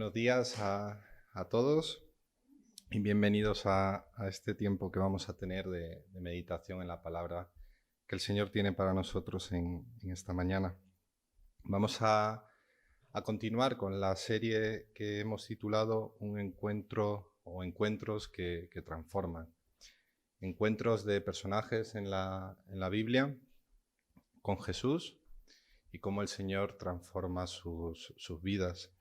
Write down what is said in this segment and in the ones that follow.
Buenos días a todos y bienvenidos a este tiempo que vamos a tener de meditación en la palabra que el Señor tiene para nosotros en esta mañana. Vamos a continuar con la serie que hemos titulado Un encuentro o encuentros que transforman. Encuentros de personajes en la Biblia con Jesús y cómo el Señor transforma sus vidas.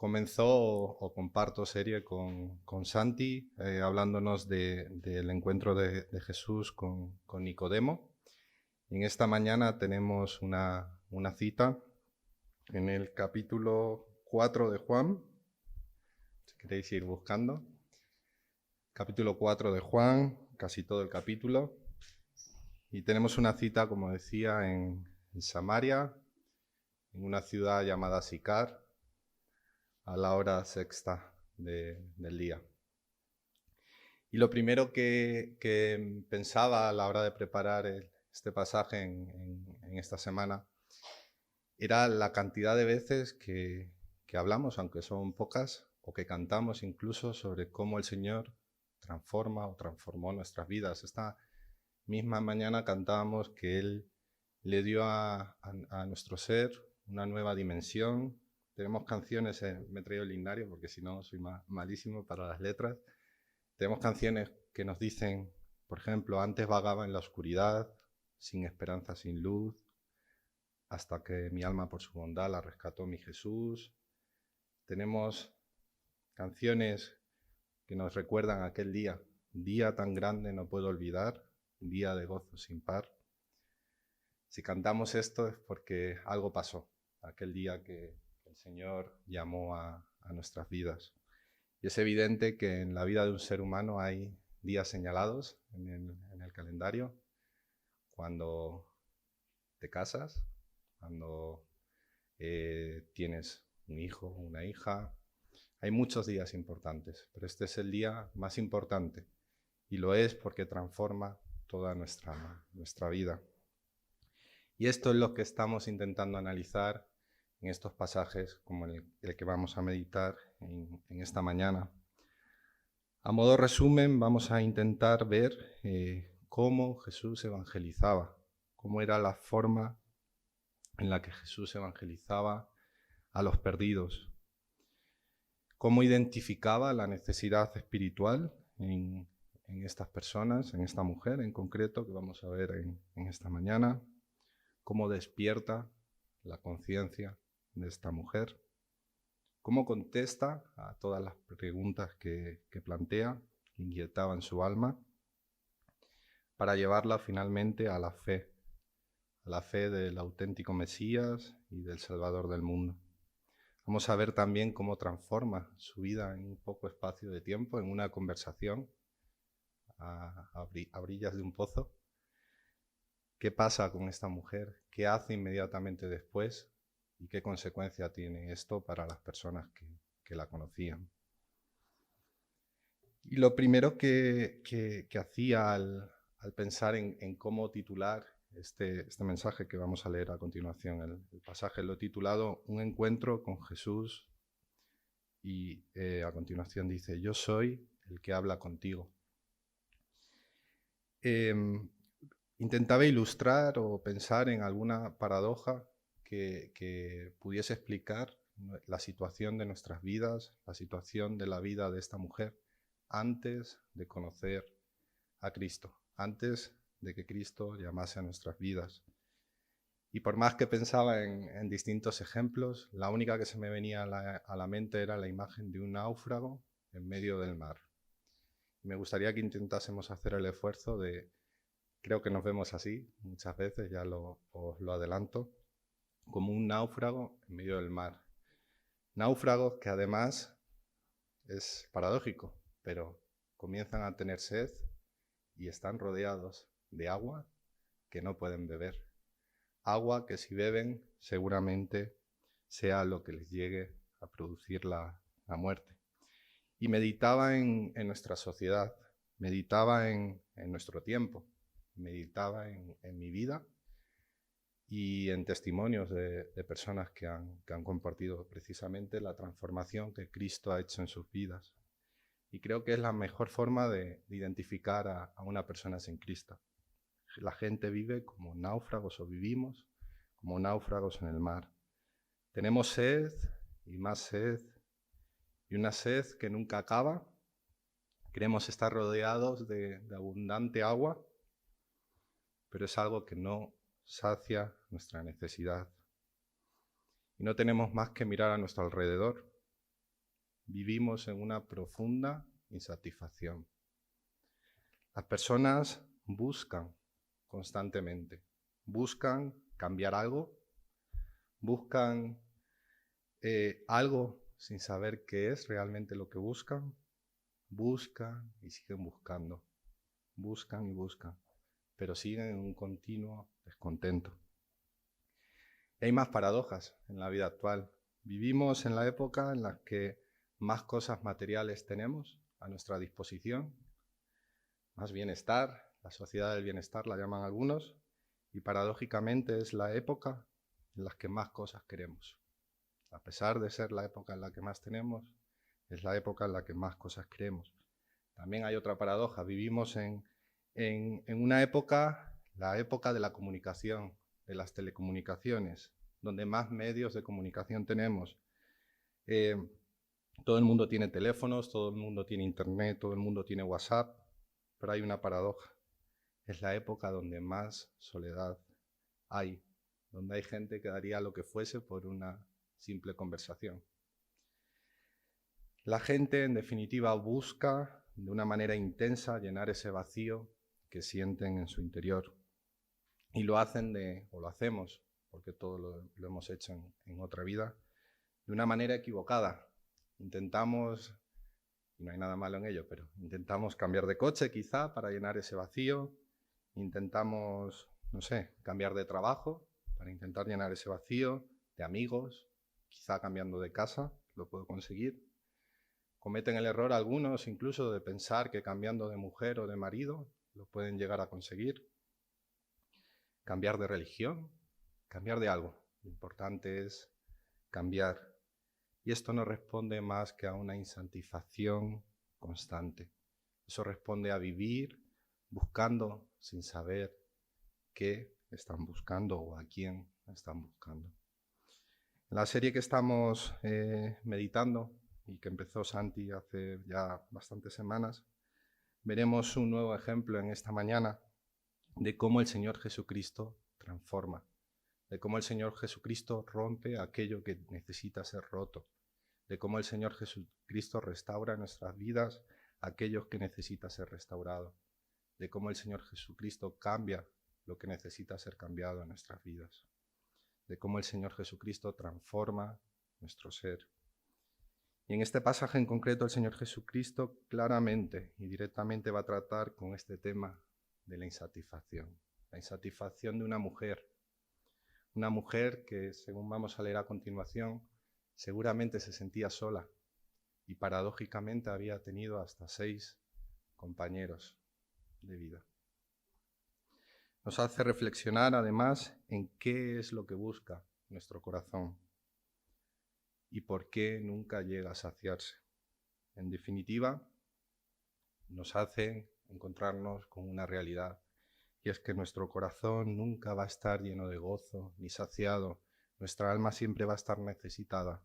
Comenzó o comparto serie con Santi, hablándonos del encuentro de Jesús con Nicodemo. Y en esta mañana tenemos una cita en el capítulo 4 de Juan, si queréis ir buscando. Capítulo 4 de Juan, casi todo el capítulo. Y tenemos una cita, como decía, en Samaria, en una ciudad llamada Sicar, a la hora sexta del día. Y lo primero que pensaba a la hora de preparar este pasaje en esta semana era la cantidad de veces que hablamos, aunque son pocas, o que cantamos incluso sobre cómo el Señor transforma o transformó nuestras vidas. Esta misma mañana cantábamos que Él le dio a nuestro ser una nueva dimensión. Tenemos canciones, me he traído el himnario porque si no soy malísimo para las letras. Tenemos canciones que nos dicen, por ejemplo, antes vagaba en la oscuridad, sin esperanza, sin luz, hasta que mi alma por su bondad la rescató mi Jesús. Tenemos canciones que nos recuerdan aquel día tan grande no puedo olvidar, día de gozo sin par. Si cantamos esto es porque algo pasó, aquel día que el Señor llamó a nuestras vidas. Y es evidente que en la vida de un ser humano hay días señalados en el calendario, cuando te casas, cuando tienes un hijo o una hija. Hay muchos días importantes, pero este es el día más importante y lo es porque transforma toda nuestra vida. Y esto es lo que estamos intentando analizar en estos pasajes como el que vamos a meditar en esta mañana. A modo resumen, vamos a intentar ver cómo Jesús evangelizaba, cómo era la forma en la que Jesús evangelizaba a los perdidos, cómo identificaba la necesidad espiritual en estas personas, en esta mujer en concreto que vamos a ver en esta mañana, cómo despierta la conciencia de esta mujer, cómo contesta a todas las preguntas que plantea, que inquietaban su alma, para llevarla finalmente a la fe del auténtico Mesías y del Salvador del mundo. Vamos a ver también cómo transforma su vida en un poco espacio de tiempo, en una conversación a orillas de un pozo. ¿Qué pasa con esta mujer? ¿Qué hace inmediatamente después? ¿Y qué consecuencia tiene esto para las personas que la conocían? Y lo primero que hacía al pensar en cómo titular este mensaje que vamos a leer a continuación, el pasaje lo he titulado Un encuentro con Jesús, y a continuación dice, yo soy el que habla contigo. Intentaba ilustrar o pensar en alguna paradoja que pudiese explicar la situación de nuestras vidas, la situación de la vida de esta mujer antes de conocer a Cristo, antes de que Cristo llamase a nuestras vidas. Y por más que pensaba en distintos ejemplos, la única que se me venía a la mente era la imagen de un náufrago en medio del mar. Me gustaría que intentásemos hacer el esfuerzo de, creo que nos vemos así muchas veces, ya os lo adelanto, como un náufrago en medio del mar. Náufragos que además es paradójico, pero comienzan a tener sed y están rodeados de agua que no pueden beber. Agua que si beben seguramente sea lo que les llegue a producir la muerte. Y meditaba en nuestra sociedad, meditaba en nuestro tiempo, meditaba en mi vida y en testimonios de personas que han compartido precisamente la transformación que Cristo ha hecho en sus vidas. Y creo que es la mejor forma de identificar a una persona sin Cristo. La gente vive como náufragos, o vivimos como náufragos en el mar. Tenemos sed y más sed, y una sed que nunca acaba. Queremos estar rodeados de abundante agua, pero es algo que no sacia nuestra necesidad. Y no tenemos más que mirar a nuestro alrededor. Vivimos en una profunda insatisfacción. Las personas buscan constantemente, buscan cambiar algo, buscan algo sin saber qué es realmente lo que buscan y siguen buscando, buscan y buscan, pero siguen en un continuo descontento. Y hay más paradojas en la vida actual. Vivimos en la época en la que más cosas materiales tenemos a nuestra disposición, más bienestar, la sociedad del bienestar la llaman algunos, y paradójicamente es la época en la que más cosas queremos. A pesar de ser la época en la que más tenemos, es la época en la que más cosas queremos. También hay otra paradoja, vivimos en una época, la época de la comunicación, de las telecomunicaciones, donde más medios de comunicación tenemos. Todo el mundo tiene teléfonos, todo el mundo tiene internet, todo el mundo tiene WhatsApp, pero hay una paradoja. Es la época donde más soledad hay, donde hay gente que daría lo que fuese por una simple conversación. La gente, en definitiva, busca de una manera intensa llenar ese vacío que sienten en su interior. Y lo hacemos, porque todo lo hemos hecho en otra vida, de una manera equivocada. Intentamos, y no hay nada malo en ello, pero intentamos cambiar de coche quizá para llenar ese vacío. Intentamos, cambiar de trabajo para intentar llenar ese vacío, de amigos, quizá cambiando de casa, lo puedo conseguir. Cometen el error algunos incluso de pensar que cambiando de mujer o de marido lo pueden llegar a conseguir. Cambiar de religión, cambiar de algo. Lo importante es cambiar. Y esto no responde más que a una insatisfacción constante. Eso responde a vivir buscando sin saber qué están buscando o a quién están buscando. En la serie que estamos meditando y que empezó Santi hace ya bastantes semanas, veremos un nuevo ejemplo en esta mañana de cómo el Señor Jesucristo transforma, de cómo el Señor Jesucristo rompe aquello que necesita ser roto, de cómo el Señor Jesucristo restaura en nuestras vidas aquello que necesita ser restaurado, de cómo el Señor Jesucristo cambia lo que necesita ser cambiado en nuestras vidas, de cómo el Señor Jesucristo transforma nuestro ser. Y en este pasaje en concreto el Señor Jesucristo claramente y directamente va a tratar con este tema de la insatisfacción de una mujer que, según vamos a leer a continuación, seguramente se sentía sola y paradójicamente había tenido hasta 6 compañeros de vida. Nos hace reflexionar además en qué es lo que busca nuestro corazón y por qué nunca llega a saciarse. En definitiva, nos hace encontrarnos con una realidad, y es que nuestro corazón nunca va a estar lleno de gozo ni saciado. Nuestra alma siempre va a estar necesitada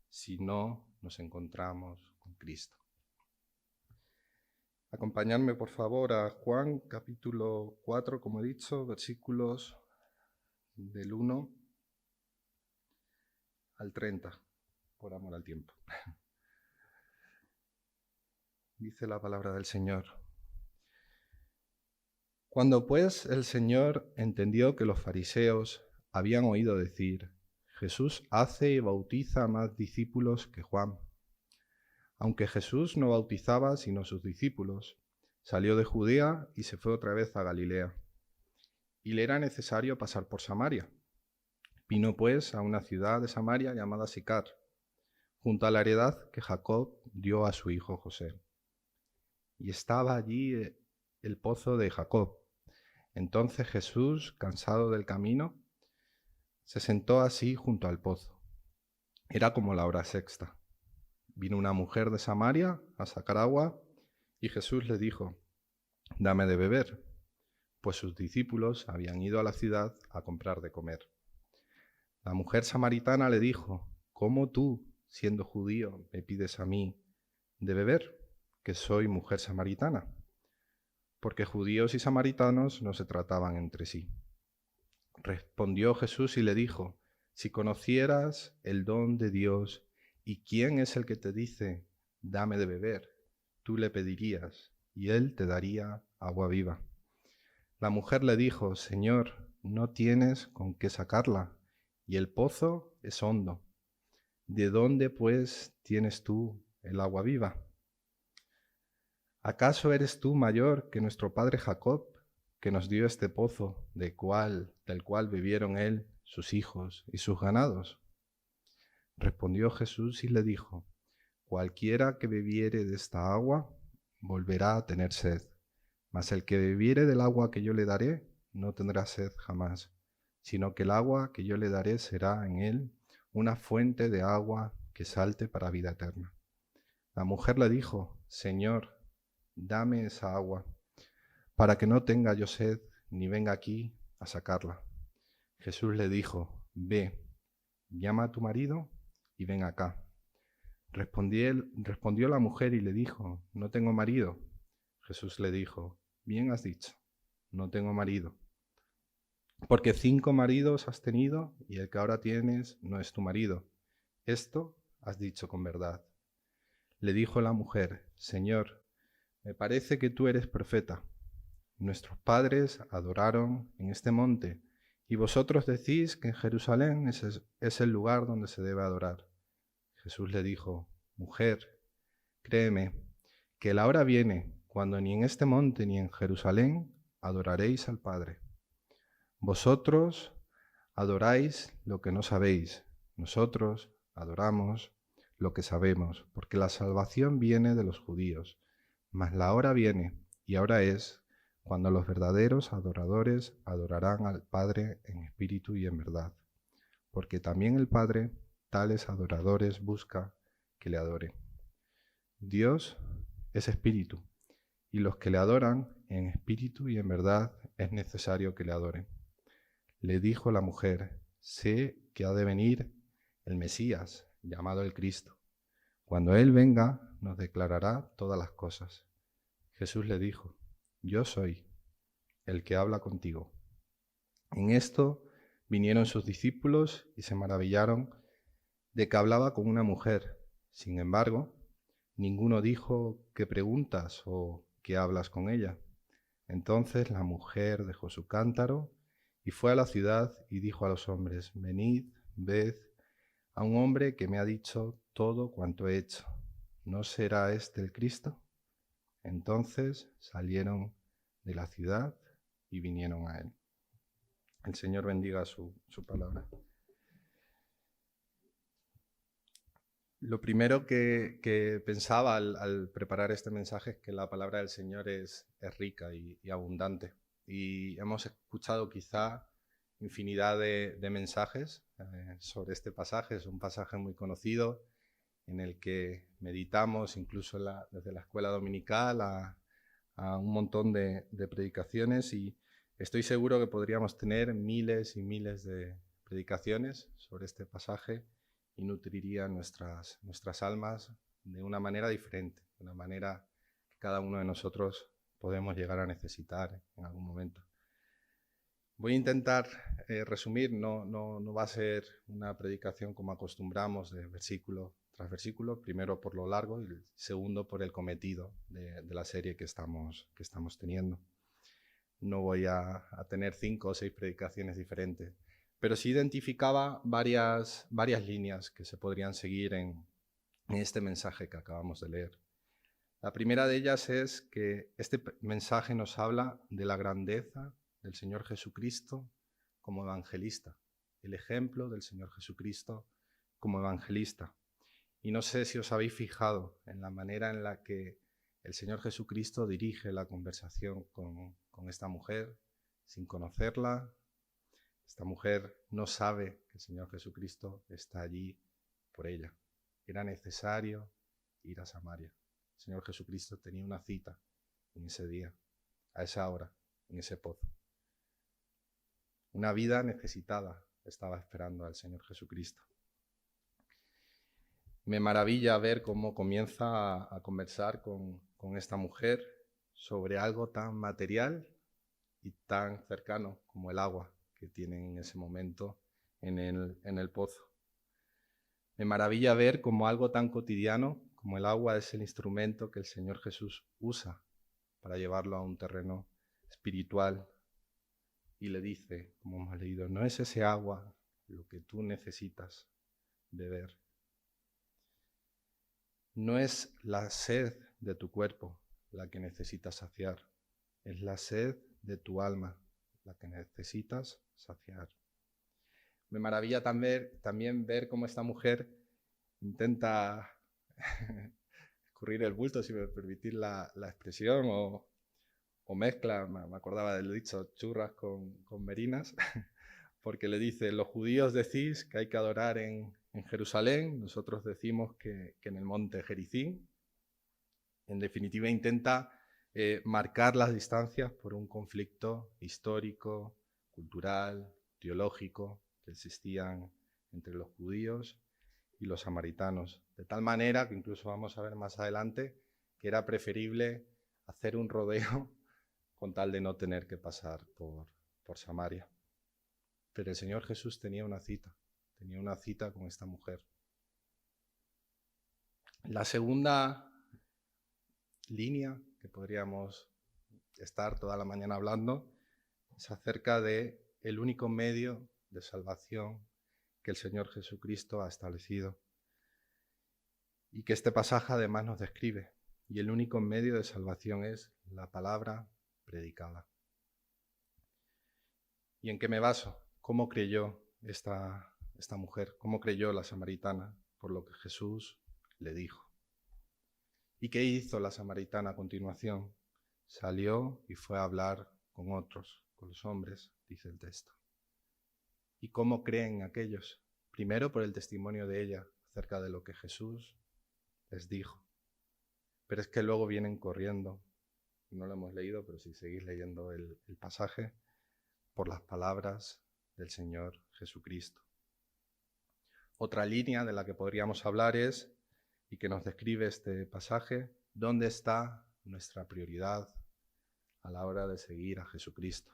si no nos encontramos con Cristo. Acompañadme, por favor, a Juan, capítulo 4, como he dicho, versículos del 1 al 30, por amor al tiempo. Dice la palabra del Señor. Cuando pues el Señor entendió que los fariseos habían oído decir: Jesús hace y bautiza más discípulos que Juan. Aunque Jesús no bautizaba sino sus discípulos, salió de Judea y se fue otra vez a Galilea. Y le era necesario pasar por Samaria. Vino pues a una ciudad de Samaria llamada Sicar, junto a la heredad que Jacob dio a su hijo José. Y estaba allí el pozo de Jacob. Entonces Jesús, cansado del camino, Se sentó así junto al pozo. Era como la hora sexta. Vino una mujer de Samaria a sacar agua y Jesús le dijo: «Dame de beber», pues sus discípulos habían ido a la ciudad a comprar de comer. La mujer samaritana le dijo: «¿Cómo tú, siendo judío, me pides a mí de beber, que soy mujer samaritana?», porque judíos y samaritanos no se trataban entre sí. Respondió Jesús y le dijo: «Si conocieras el don de Dios y quién es el que te dice, dame de beber, tú le pedirías y él te daría agua viva». La mujer le dijo: «Señor, no tienes con qué sacarla y el pozo es hondo. ¿De dónde, pues, tienes tú el agua viva? ¿Acaso eres tú mayor que nuestro padre Jacob, que nos dio este pozo, del cual bebieron él, sus hijos y sus ganados?» Respondió Jesús y le dijo: «Cualquiera que bebiere de esta agua volverá a tener sed, mas el que bebiere del agua que yo le daré no tendrá sed jamás, sino que el agua que yo le daré será en él una fuente de agua que salte para vida eterna». La mujer le dijo: «Señor, dame esa agua, para que no tenga yo sed, ni venga aquí a sacarla». Jesús le dijo: «Ve, llama a tu marido y ven acá». Respondió la mujer y le dijo: «No tengo marido». Jesús le dijo: «Bien has dicho, no tengo marido, porque 5 maridos has tenido y el que ahora tienes no es tu marido. Esto has dicho con verdad». Le dijo la mujer: «Señor, me parece que tú eres profeta. Nuestros padres adoraron en este monte, y vosotros decís que en Jerusalén es el lugar donde se debe adorar». Jesús le dijo: «Mujer, créeme, que la hora viene cuando ni en este monte ni en Jerusalén adoraréis al Padre. Vosotros adoráis lo que no sabéis, nosotros adoramos lo que sabemos, porque la salvación viene de los judíos. Mas la hora viene, y ahora es, cuando los verdaderos adoradores adorarán al Padre en espíritu y en verdad, porque también el Padre tales adoradores busca que le adoren. Dios es espíritu, y los que le adoran en espíritu y en verdad es necesario que le adoren». Le dijo la mujer: «Sé que ha de venir el Mesías, llamado el Cristo. Cuando Él venga, nos declarará todas las cosas». Jesús le dijo: «Yo soy el que habla contigo». En esto vinieron sus discípulos y se maravillaron de que hablaba con una mujer. Sin embargo, ninguno dijo: «¿Qué preguntas?», o «¿Qué hablas con ella?». Entonces la mujer dejó su cántaro y fue a la ciudad y dijo a los hombres: «Venid, ved a un hombre que me ha dicho todo cuanto he hecho. ¿No será este el Cristo?». Entonces salieron de la ciudad y vinieron a él. El Señor bendiga su palabra. Lo primero que pensaba al preparar este mensaje es que la palabra del Señor es rica y abundante. Y hemos escuchado quizá infinidad de mensajes sobre este pasaje. Es un pasaje muy conocido en el que meditamos incluso desde la escuela dominical a un montón de predicaciones, y estoy seguro que podríamos tener miles y miles de predicaciones sobre este pasaje y nutriría nuestras almas de una manera diferente, de una manera que cada uno de nosotros podemos llegar a necesitar en algún momento. Voy a intentar resumir, no va a ser una predicación como acostumbramos de versículo tras versículo, primero por lo largo y segundo por el cometido de la serie que estamos teniendo. No voy a tener 5 o 6 predicaciones diferentes, pero sí identificaba varias líneas que se podrían seguir en este mensaje que acabamos de leer. La primera de ellas es que este mensaje nos habla de la grandeza del Señor Jesucristo como evangelista, el ejemplo del Señor Jesucristo como evangelista. Y no sé si os habéis fijado en la manera en la que el Señor Jesucristo dirige la conversación con esta mujer, sin conocerla, Esta mujer no sabe que el Señor Jesucristo está allí por ella. Era necesario ir a Samaria. El Señor Jesucristo tenía una cita en ese día, a esa hora, en ese pozo. Una vida necesitada estaba esperando al Señor Jesucristo. Me maravilla ver cómo comienza a conversar con esta mujer sobre algo tan material y tan cercano como el agua que tienen en ese momento en el pozo. Me maravilla ver cómo algo tan cotidiano como el agua es el instrumento que el Señor Jesús usa para llevarlo a un terreno espiritual. Y le dice, como hemos leído, no es ese agua lo que tú necesitas beber. No es la sed de tu cuerpo la que necesitas saciar, es la sed de tu alma la que necesitas saciar. Me maravilla también ver cómo esta mujer intenta escurrir el bulto, si me permitís la expresión, o mezcla, me acordaba del dicho, churras con merinas, porque le dice, los judíos decís que hay que adorar en Jerusalén, nosotros decimos que en el monte Gerizim. En definitiva, intenta marcar las distancias por un conflicto histórico, cultural, teológico que existían entre los judíos y los samaritanos. De tal manera que incluso vamos a ver más adelante que era preferible hacer un rodeo con tal de no tener que pasar por Samaria. Pero el Señor Jesús tenía una cita con esta mujer. La segunda línea que podríamos estar toda la mañana hablando es acerca de el único medio de salvación que el Señor Jesucristo ha establecido y que este pasaje además nos describe. Y el único medio de salvación es la palabra predicada. ¿Y en qué me baso? ¿Cómo creyó esta mujer? ¿Cómo creyó la samaritana por lo que Jesús le dijo? ¿Y qué hizo la samaritana a continuación? Salió y fue a hablar con otros, con los hombres, dice el texto. ¿Y cómo creen aquellos? Primero por el testimonio de ella acerca de lo que Jesús les dijo. Pero es que luego vienen corriendo, no lo hemos leído, pero si seguís leyendo el pasaje, por las palabras del Señor Jesucristo. Otra línea de la que podríamos hablar es, y que nos describe este pasaje, ¿dónde está nuestra prioridad a la hora de seguir a Jesucristo?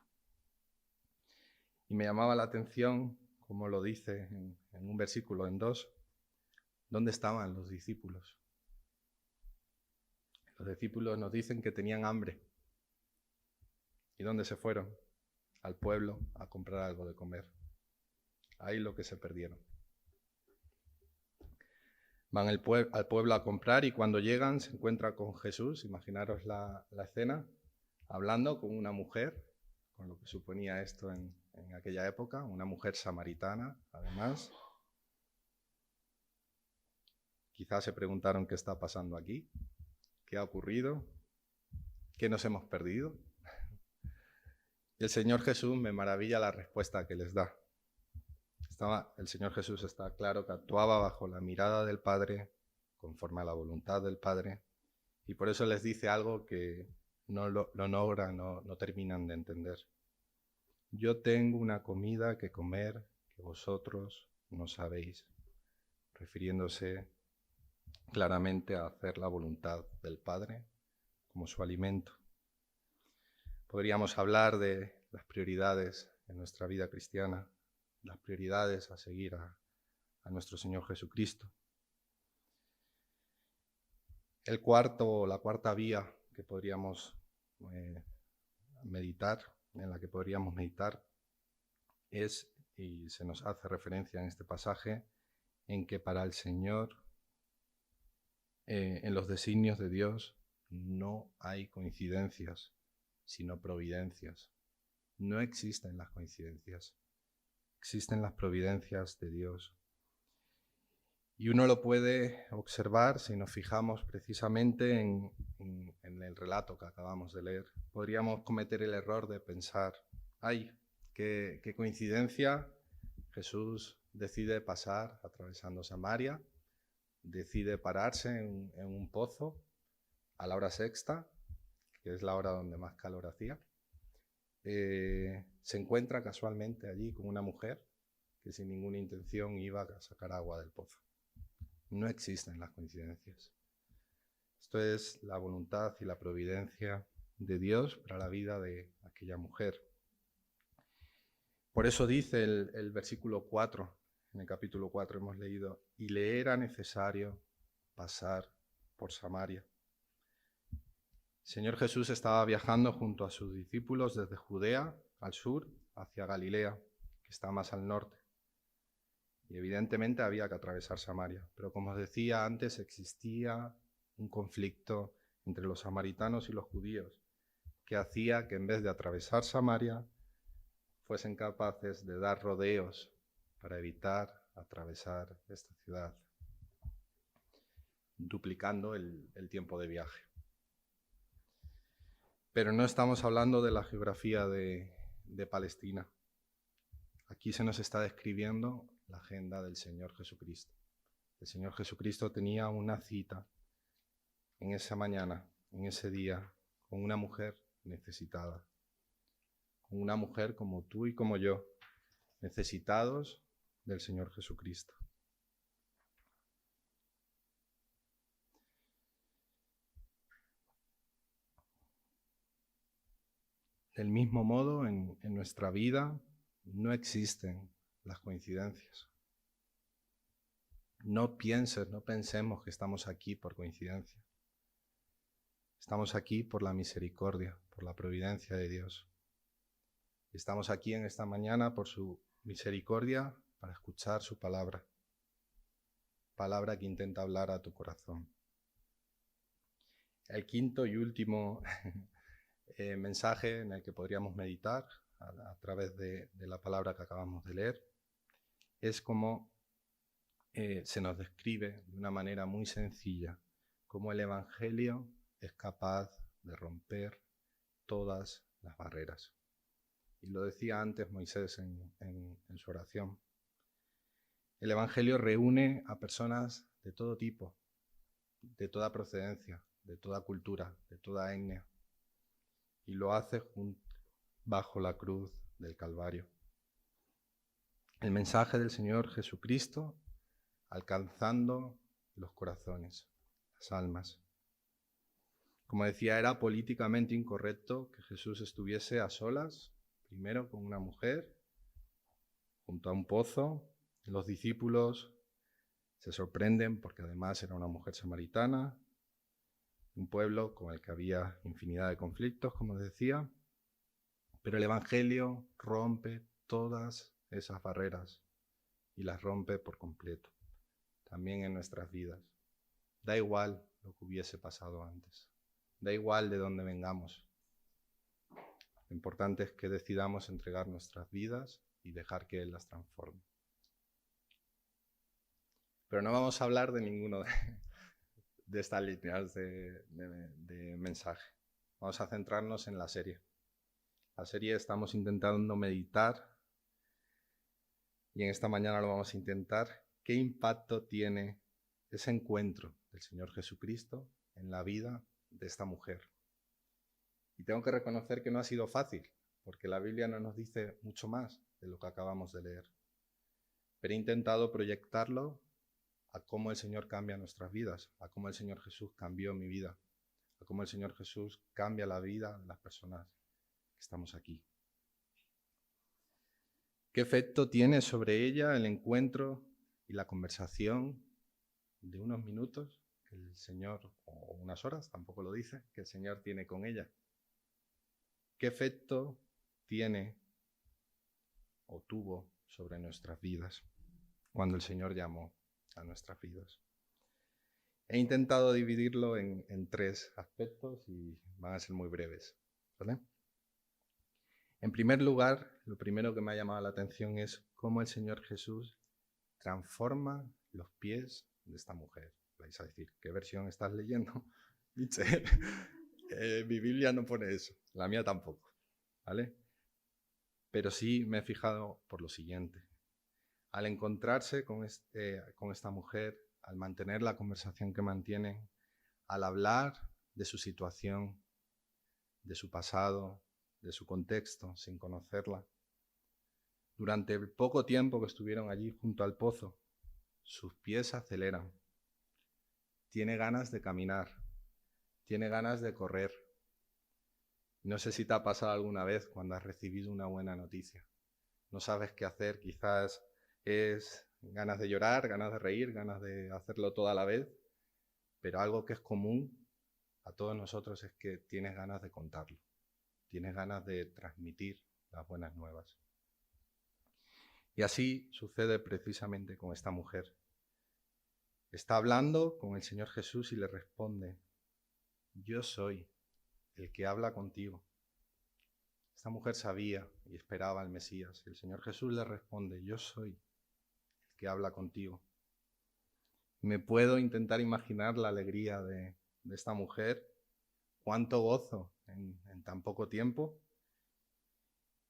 Y me llamaba la atención, como lo dice en un versículo, en 2, ¿dónde estaban los discípulos? Los discípulos nos dicen que tenían hambre. ¿Y dónde se fueron? Al pueblo a comprar algo de comer. Ahí lo que se perdieron. Van al pueblo a comprar y cuando llegan se encuentran con Jesús, imaginaros la escena, hablando con una mujer, con lo que suponía esto en aquella época, una mujer samaritana, además. Quizás se preguntaron qué está pasando aquí, qué ha ocurrido, qué nos hemos perdido. Y el Señor Jesús, me maravilla la respuesta que les da. El Señor Jesús está claro que actuaba bajo la mirada del Padre, conforme a la voluntad del Padre, y por eso les dice algo que no logran, no terminan de entender. Yo tengo una comida que comer que vosotros no sabéis, refiriéndose claramente a hacer la voluntad del Padre como su alimento. Podríamos hablar de las prioridades en nuestra vida cristiana, las prioridades a seguir a nuestro Señor Jesucristo. La cuarta vía que podríamos meditar, en la que podríamos meditar, es, y se nos hace referencia en este pasaje, en que para el Señor, en los designios de Dios, no hay coincidencias, sino providencias. No existen las coincidencias, existen las providencias de Dios. Y uno lo puede observar si nos fijamos precisamente en el relato que acabamos de leer. Podríamos cometer el error de pensar, ay, Qué coincidencia. Jesús decide pasar atravesando Samaria, decide pararse en un pozo a la hora sexta, que es la hora donde más calor hacía. Se encuentra casualmente allí con una mujer que sin ninguna intención iba a sacar agua del pozo. No existen las coincidencias. Esto es la voluntad y la providencia de Dios para la vida de aquella mujer. Por eso dice el versículo 4, en el capítulo 4 hemos leído, y le era necesario pasar por Samaria. El Señor Jesús estaba viajando junto a sus discípulos desde Judea al sur hacia Galilea, que está más al norte. Y evidentemente había que atravesar Samaria. Pero como os decía antes, existía un conflicto entre los samaritanos y los judíos, que hacía que en vez de atravesar Samaria, fuesen capaces de dar rodeos para evitar atravesar esta ciudad, duplicando el tiempo de viaje. Pero no estamos hablando de la geografía de Palestina. Aquí se nos está describiendo la agenda del Señor Jesucristo. El Señor Jesucristo tenía una cita en esa mañana, en ese día, con una mujer necesitada. Con una mujer como tú y como yo, necesitados del Señor Jesucristo. Del mismo modo, en nuestra vida no existen las coincidencias. No pensemos que estamos aquí por coincidencia. Estamos aquí por la misericordia, por la providencia de Dios. Estamos aquí en esta mañana por su misericordia para escuchar su palabra. Palabra que intenta hablar a tu corazón. El quinto y último mensaje en el que podríamos meditar a través de la palabra que acabamos de leer es cómo se nos describe de una manera muy sencilla cómo el Evangelio es capaz de romper todas las barreras. Y lo decía antes Moisés en su oración. El Evangelio reúne a personas de todo tipo, de toda procedencia, de toda cultura, de toda etnia. Y lo hace bajo la cruz del Calvario. El mensaje del Señor Jesucristo alcanzando los corazones, las almas. Como decía, era políticamente incorrecto que Jesús estuviese a solas, primero con una mujer, junto a un pozo. Los discípulos se sorprenden porque además era una mujer samaritana, un pueblo con el que había infinidad de conflictos, como decía, pero el Evangelio rompe todas esas barreras y las rompe por completo, también en nuestras vidas. Da igual lo que hubiese pasado antes, da igual de dónde vengamos. Lo importante es que decidamos entregar nuestras vidas y dejar que Él las transforme. Pero no vamos a hablar de ninguno de estas líneas de mensaje. Vamos a centrarnos en la serie. La serie estamos intentando meditar y en esta mañana lo vamos a intentar. ¿Qué impacto tiene ese encuentro del Señor Jesucristo en la vida de esta mujer? Y tengo que reconocer que no ha sido fácil, porque la Biblia no nos dice mucho más de lo que acabamos de leer. Pero he intentado proyectarlo a cómo el Señor cambia nuestras vidas, a cómo el Señor Jesús cambió mi vida, a cómo el Señor Jesús cambia la vida de las personas que estamos aquí. ¿Qué efecto tiene sobre ella el encuentro y la conversación de unos minutos que el Señor, o unas horas, tampoco lo dice, que el Señor tiene con ella? ¿Qué efecto tiene o tuvo sobre nuestras vidas cuando el Señor llamó a nuestras vidas? He intentado dividirlo en 3 aspectos y van a ser muy breves, ¿vale? En primer lugar, lo primero que me ha llamado la atención es cómo el Señor Jesús transforma los pies de esta mujer. Vais a decir, ¿qué versión estás leyendo? Mi Biblia no pone eso, la mía tampoco, ¿vale? pero sí me he fijado por lo siguiente. Al encontrarse con esta mujer, al mantener la conversación que mantienen, al hablar de su situación, de su pasado, de su contexto, sin conocerla, durante el poco tiempo que estuvieron allí junto al pozo, sus pies se aceleran. Tiene ganas de caminar, tiene ganas de correr. No sé si te ha pasado alguna vez cuando has recibido una buena noticia. No sabes qué hacer, quizás es ganas de llorar, ganas de reír, ganas de hacerlo todo a la vez, pero algo que es común a todos nosotros es que tienes ganas de contarlo, tienes ganas de transmitir las buenas nuevas. Y así sucede precisamente con esta mujer. Está hablando con el Señor Jesús y le responde: yo soy el que habla contigo. Esta mujer sabía y esperaba al Mesías. El Señor Jesús le responde: yo soy el que habla contigo. Me puedo intentar imaginar la alegría de esta mujer, cuánto gozo en tan poco tiempo.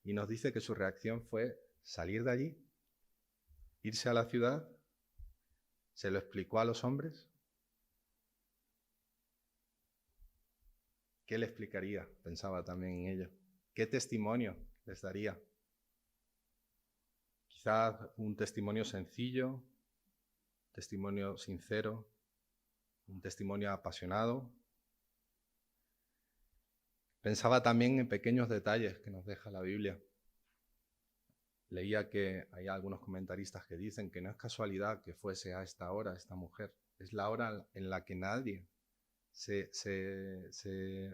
Y nos dice que su reacción fue salir de allí, irse a la ciudad. ¿Se lo explicó a los hombres? ¿Qué le explicaría? Pensaba también en ello. ¿Qué testimonio les daría? Quizás un testimonio sencillo, testimonio sincero, un testimonio apasionado. Pensaba también en pequeños detalles que nos deja la Biblia. Leía que hay algunos comentaristas que dicen que no es casualidad que fuese a esta hora esta mujer. Es la hora en la que nadie se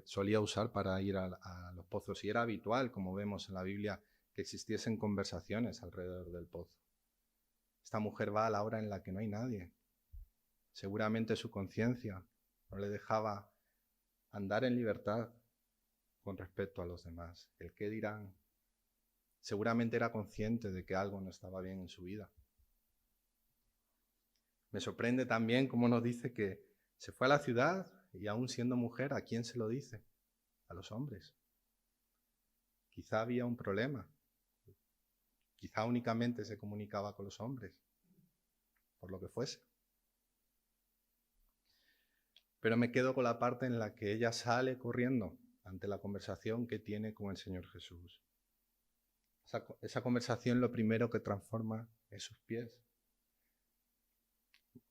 solía usar para ir a los pozos. Y era habitual, como vemos en la Biblia, que existiesen conversaciones alrededor del pozo. Esta mujer va a la hora en la que no hay nadie. Seguramente su conciencia no le dejaba andar en libertad con respecto a los demás. El qué dirán. Seguramente era consciente de que algo no estaba bien en su vida. Me sorprende también cómo nos dice que se fue a la ciudad y aún siendo mujer, ¿a quién se lo dice? A los hombres. Quizá había un problema. Quizá únicamente se comunicaba con los hombres, por lo que fuese. Pero me quedo con la parte en la que ella sale corriendo ante la conversación que tiene con el Señor Jesús. Esa conversación lo primero que transforma es sus pies.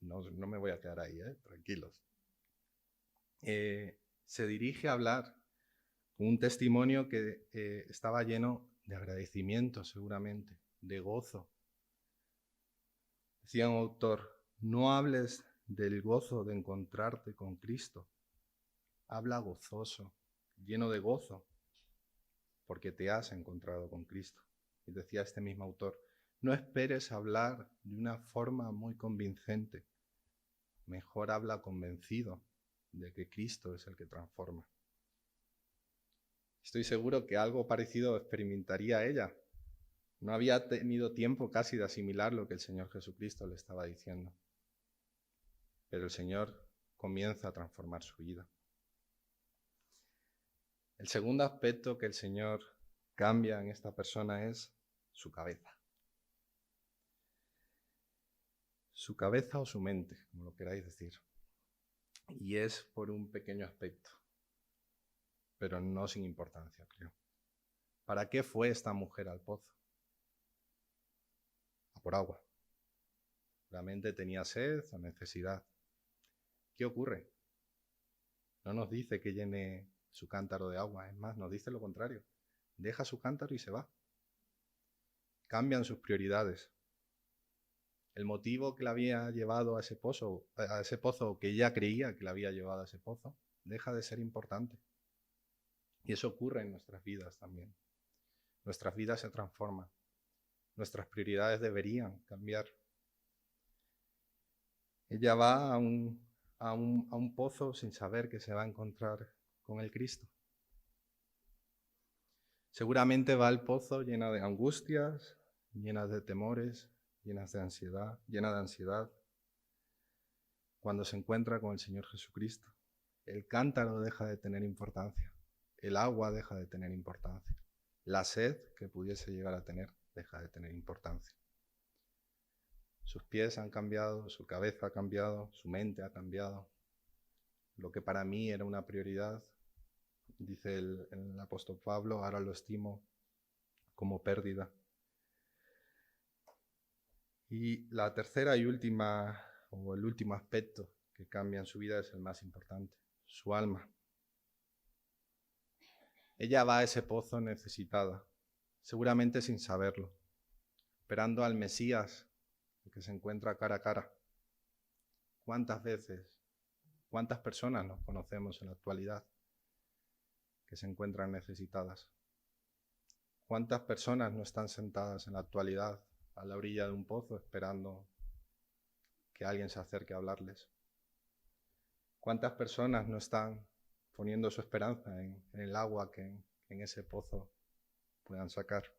No me voy a quedar ahí, tranquilos. Se dirige a hablar con un testimonio que estaba lleno de agradecimiento seguramente, de gozo. Decía un autor: no hables del gozo de encontrarte con Cristo. Habla gozoso, lleno de gozo, porque te has encontrado con Cristo. Y decía este mismo autor: no esperes hablar de una forma muy convincente. Mejor habla convencido de que Cristo es el que transforma. Estoy seguro que algo parecido experimentaría ella. No había tenido tiempo casi de asimilar lo que el Señor Jesucristo le estaba diciendo. Pero el Señor comienza a transformar su vida. El segundo aspecto que el Señor cambia en esta persona es su cabeza. Su cabeza o su mente, como lo queráis decir. Y es por un pequeño aspecto, pero no sin importancia, creo. ¿Para qué fue esta mujer al pozo? A por agua. Realmente tenía sed o necesidad. ¿Qué ocurre? No nos dice que llene su cántaro de agua, es más, nos dice lo contrario. Deja su cántaro y se va. Cambian sus prioridades. El motivo que la había llevado a ese pozo, que ella creía que la había llevado a ese pozo, deja de ser importante. Y eso ocurre en nuestras vidas también. Nuestras vidas se transforman. Nuestras prioridades deberían cambiar. Ella va a un pozo sin saber que se va a encontrar con el Cristo. Seguramente va al pozo llena de angustias, llena de temores, llena de ansiedad. Cuando se encuentra con el Señor Jesucristo, el cántaro deja de tener importancia, el agua deja de tener importancia. la sed que pudiese llegar a tener deja de tener importancia. Sus pies han cambiado, su cabeza ha cambiado, su mente ha cambiado. Lo que para mí era una prioridad, dice el apóstol Pablo, ahora lo estimo como pérdida. Y la tercera y última, o el último aspecto que cambia en su vida es el más importante, su alma. Ella va a ese pozo necesitada, seguramente sin saberlo, esperando al Mesías que se encuentra cara a cara. ¿Cuántas veces, cuántas personas nos conocemos en la actualidad que se encuentran necesitadas? ¿Cuántas personas no están sentadas en la actualidad a la orilla de un pozo esperando que alguien se acerque a hablarles? ¿Cuántas personas no están poniendo su esperanza en el agua que en ese pozo puedan sacar?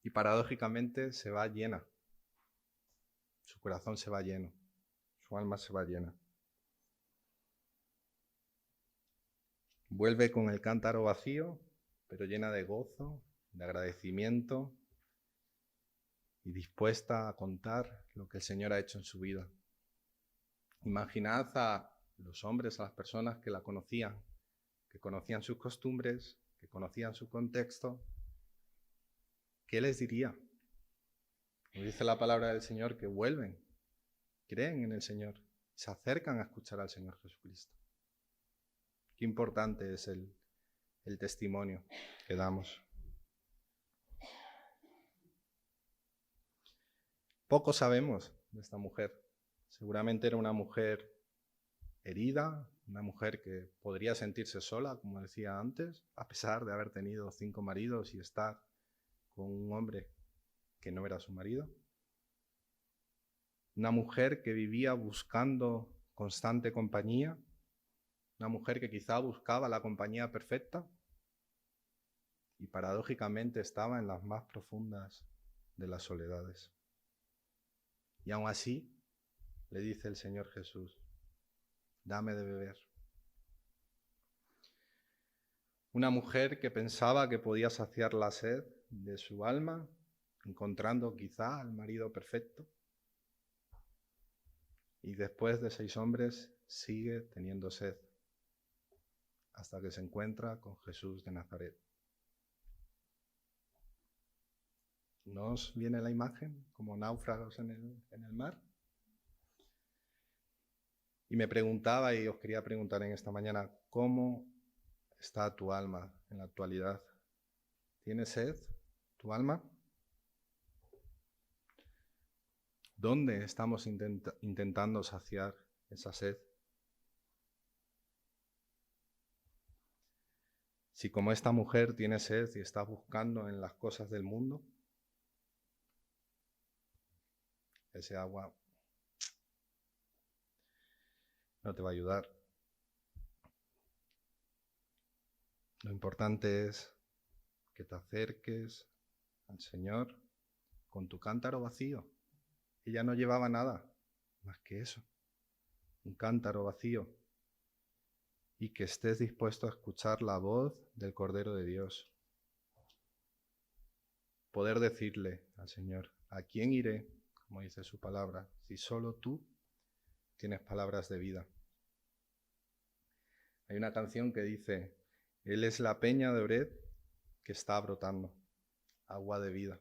Y paradójicamente se va llena. Su corazón se va lleno. Su alma se va llena. Vuelve con el cántaro vacío, pero llena de gozo, de agradecimiento y dispuesta a contar lo que el Señor ha hecho en su vida. Imaginad a los hombres, a las personas que la conocían, que conocían sus costumbres, que conocían su contexto. ¿Qué les diría? Nos dice la palabra del Señor que vuelven, creen en el Señor, se acercan a escuchar al Señor Jesucristo. Qué importante es el testimonio que damos. Poco sabemos de esta mujer. Seguramente era una mujer herida, una mujer que podría sentirse sola, como decía antes, a pesar de haber tenido 5 maridos y estar con un hombre que no era su marido. Una mujer que vivía buscando constante compañía, una mujer que quizá buscaba la compañía perfecta y paradójicamente estaba en las más profundas de las soledades. Y aún así le dice el Señor Jesús: dame de beber. Una mujer que pensaba que podía saciar la sed de su alma, encontrando quizá al marido perfecto. Y después de 6 hombres sigue teniendo sed, hasta que se encuentra con Jesús de Nazaret. ¿No os viene la imagen como náufragos en el mar? Y me preguntaba, y os quería preguntar en esta mañana, ¿cómo está tu alma en la actualidad? ¿Tiene sed tu alma? ¿Dónde estamos intentando saciar esa sed? Si como esta mujer tiene sed y está buscando en las cosas del mundo, ese agua no te va a ayudar. Lo importante es que te acerques al Señor con tu cántaro vacío. Ella no llevaba nada más que eso, un cántaro vacío, y que estés dispuesto a escuchar la voz del Cordero de Dios. Poder decirle al Señor: ¿a quién iré? Como dice su palabra, si solo tú tienes palabras de vida. Hay una canción que dice: Él es la peña de Oreb que está brotando, agua de vida.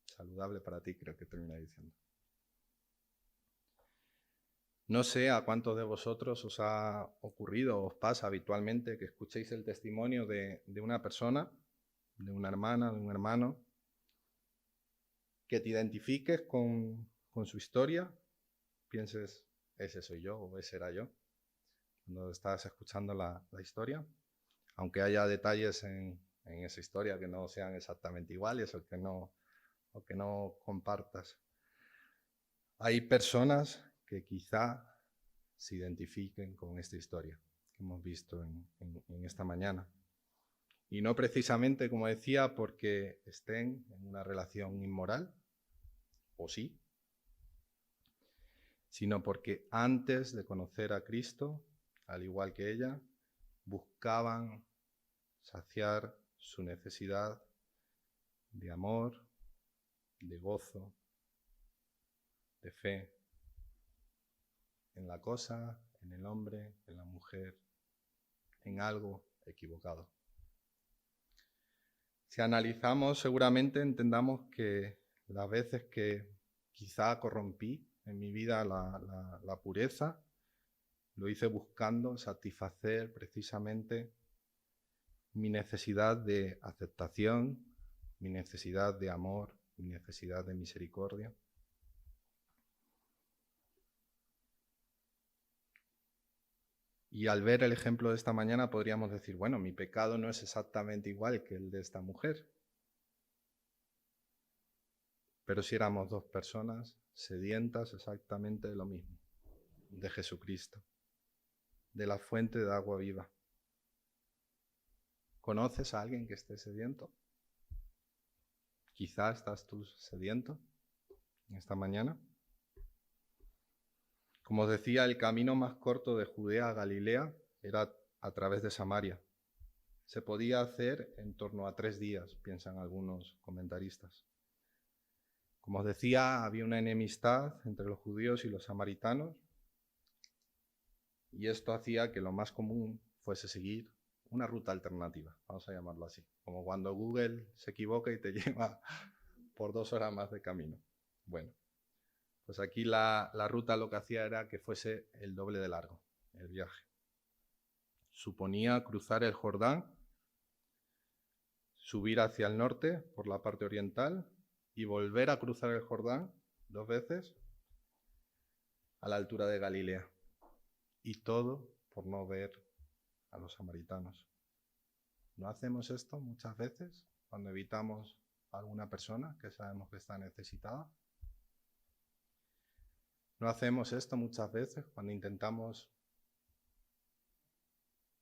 Saludable para ti, creo que termina diciendo. No sé a cuántos de vosotros os ha ocurrido o os pasa habitualmente que escuchéis el testimonio de una persona, de una hermana, de un hermano, que te identifiques con su historia, pienses, ese soy yo o ese era yo, cuando estás escuchando la historia, aunque haya detalles en esa historia que no sean exactamente iguales o que no compartas. Hay personas que quizá se identifiquen con esta historia que hemos visto en esta mañana. Y no precisamente, como decía, porque estén en una relación inmoral, o sí, sino porque antes de conocer a Cristo, al igual que ella, buscaban saciar su necesidad de amor, de gozo, de fe en la cosa, en el hombre, en la mujer, en algo equivocado. Si analizamos, seguramente entendamos que las veces que quizá corrompí en mi vida la pureza, lo hice buscando satisfacer precisamente mi necesidad de aceptación, mi necesidad de amor, mi necesidad de misericordia. Y al ver el ejemplo de esta mañana podríamos decir, bueno, mi pecado no es exactamente igual que el de esta mujer. Pero si éramos dos personas sedientas exactamente de lo mismo, de Jesucristo, de la fuente de agua viva. ¿Conoces a alguien que esté sediento? Quizá estás tú sediento en esta mañana. Como os decía, el camino más corto de Judea a Galilea era a través de Samaria. Se podía hacer en torno a 3 días, piensan algunos comentaristas. Como os decía, había una enemistad entre los judíos y los samaritanos, y esto hacía que lo más común fuese seguir una ruta alternativa, vamos a llamarlo así, como cuando Google se equivoca y te lleva por 2 horas más de camino. Bueno, pues aquí la ruta lo que hacía era que fuese el doble de largo, el viaje. Suponía cruzar el Jordán, subir hacia el norte por la parte oriental y volver a cruzar el Jordán 2 veces a la altura de Galilea. Y todo por no ver a los samaritanos. ¿No hacemos esto muchas veces cuando evitamos a alguna persona que sabemos que está necesitada? ¿No hacemos esto muchas veces cuando intentamos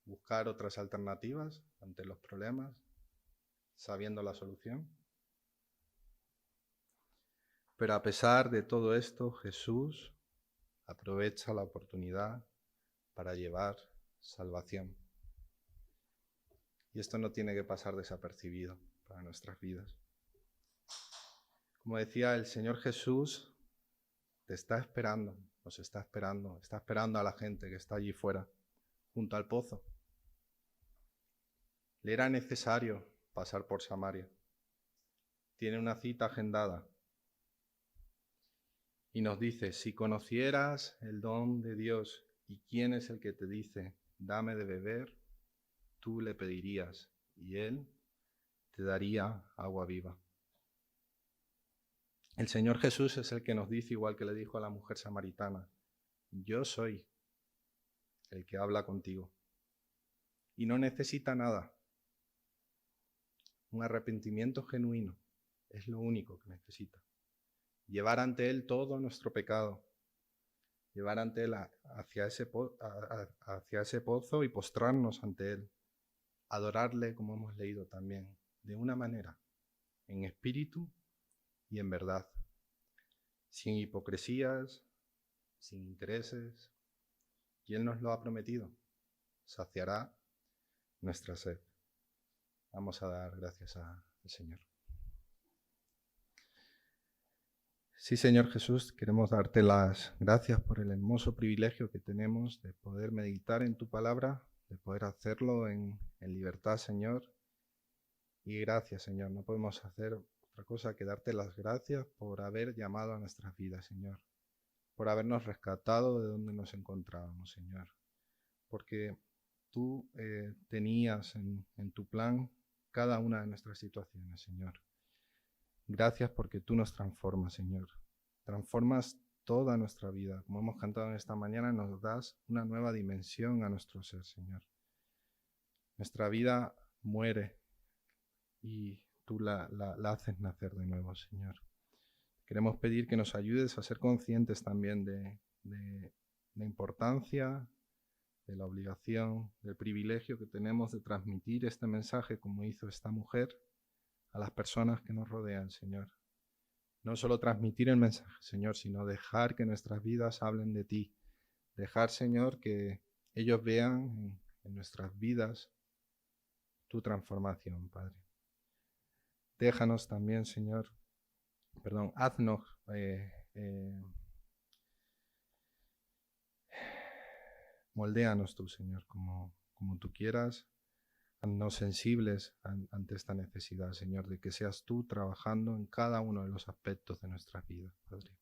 buscar otras alternativas ante los problemas, sabiendo la solución? Pero a pesar de todo esto, Jesús aprovecha la oportunidad para llevar salvación. Y esto no tiene que pasar desapercibido para nuestras vidas. Como decía, el Señor Jesús te está esperando, nos está esperando a la gente que está allí fuera, junto al pozo. Le era necesario pasar por Samaria. Tiene una cita agendada. Y nos dice, si conocieras el don de Dios y quién es el que te dice, dame de beber, tú le pedirías y Él te daría agua viva. El Señor Jesús es el que nos dice, igual que le dijo a la mujer samaritana, yo soy el que habla contigo. Y no necesita nada. Un arrepentimiento genuino es lo único que necesita. Llevar ante Él todo nuestro pecado. Llevar ante Él hacia ese pozo y postrarnos ante Él. Adorarle, como hemos leído también, de una manera, en espíritu y en verdad, sin hipocresías, sin intereses. Y Él nos lo ha prometido, saciará nuestra sed. Vamos a dar gracias al Señor. Sí, Señor Jesús, queremos darte las gracias por el hermoso privilegio que tenemos de poder meditar en tu palabra, de poder hacerlo en libertad, Señor. Y gracias, Señor, no podemos hacer otra cosa que darte las gracias por haber llamado a nuestras vidas, Señor, por habernos rescatado de donde nos encontrábamos, Señor, porque tú tenías en tu plan cada una de nuestras situaciones, Señor. Gracias porque tú nos transformas, Señor. Transformas toda nuestra vida. Como hemos cantado en esta mañana, nos das una nueva dimensión a nuestro ser, Señor. Nuestra vida muere y tú la haces nacer de nuevo, Señor. Queremos pedir que nos ayudes a ser conscientes también de la importancia, de la obligación, del privilegio que tenemos de transmitir este mensaje como hizo esta mujer a las personas que nos rodean, Señor. No solo transmitir el mensaje, Señor, sino dejar que nuestras vidas hablen de ti. Dejar, Señor, que ellos vean en nuestras vidas tu transformación, Padre. Déjanos también, Señor, haznos moldéanos tú, Señor, como tú quieras. Haznos sensibles ante esta necesidad, Señor, de que seas tú trabajando en cada uno de los aspectos de nuestra vida, Padre.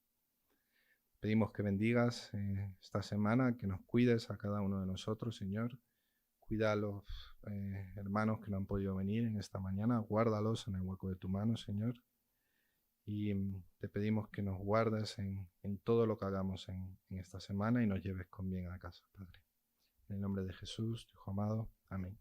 Pedimos que bendigas esta semana, que nos cuides a cada uno de nosotros, Señor. Cuida a los hermanos que no han podido venir en esta mañana. Guárdalos en el hueco de tu mano, Señor. Y te pedimos que nos guardes en todo lo que hagamos en esta semana y nos lleves con bien a casa, Padre. En el nombre de Jesús, tu Hijo amado. Amén.